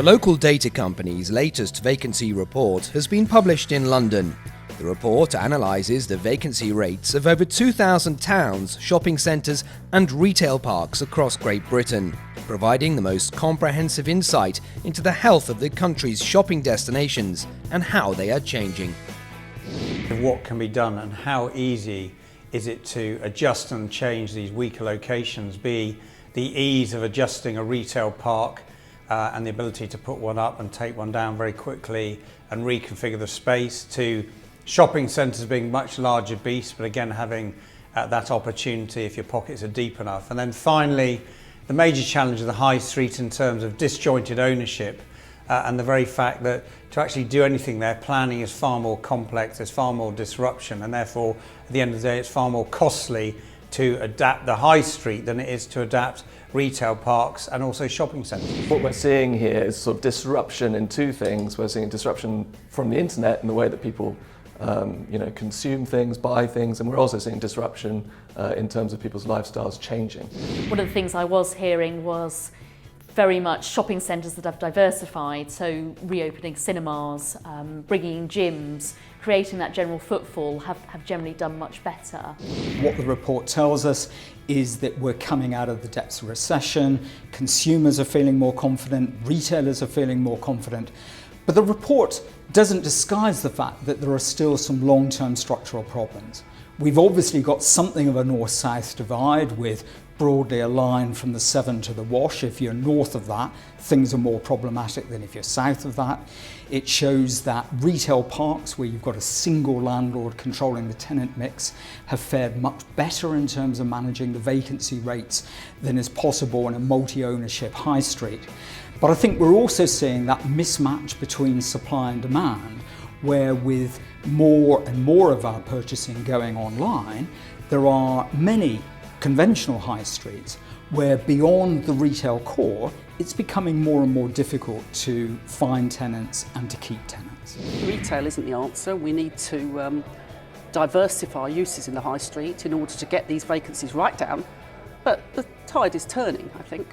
The local data company's latest vacancy report has been published in London. The report analyses the vacancy rates of over 2,000 towns, shopping centres and retail parks across Great Britain, providing the most comprehensive insight into the health of the country's shopping destinations and how they are changing. What can be done and how easy is it to adjust and change these weaker locations, be the ease of adjusting a retail park and the ability to put one up and take one down very quickly and reconfigure the space, to shopping centres being much larger beasts, but again having that opportunity if your pockets are deep enough. And then finally, the major challenge of the high street in terms of disjointed ownership and the very fact that to actually do anything there, planning is far more complex, there's far more disruption, and therefore at the end of the day it's far more costly to adapt the high street than it is to adapt retail parks and also shopping centres. What we're seeing here is sort of disruption in two things. We're seeing disruption from the internet in the way that people consume things, buy things, and we're also seeing disruption in terms of people's lifestyles changing. One of the things I was hearing was very much shopping centres that have diversified, so reopening cinemas, bringing in gyms, creating that general footfall have generally done much better. What the report tells us is that we're coming out of the depths of recession, consumers are feeling more confident, retailers are feeling more confident, but the report doesn't disguise the fact that there are still some long-term structural problems. We've obviously got something of a north-south divide with broadly a line from the Severn to the Wash. If you're north of that, things are more problematic than if you're south of that. It shows that retail parks, where you've got a single landlord controlling the tenant mix, have fared much better in terms of managing the vacancy rates than is possible in a multi-ownership high street. But I think we're also seeing that mismatch between supply and demand, where with more and more of our purchasing going online, there are many conventional high streets where beyond the retail core, it's becoming more and more difficult to find tenants and to keep tenants. Retail isn't the answer. We need to diversify uses in the high street in order to get these vacancies right down. But the tide is turning, I think.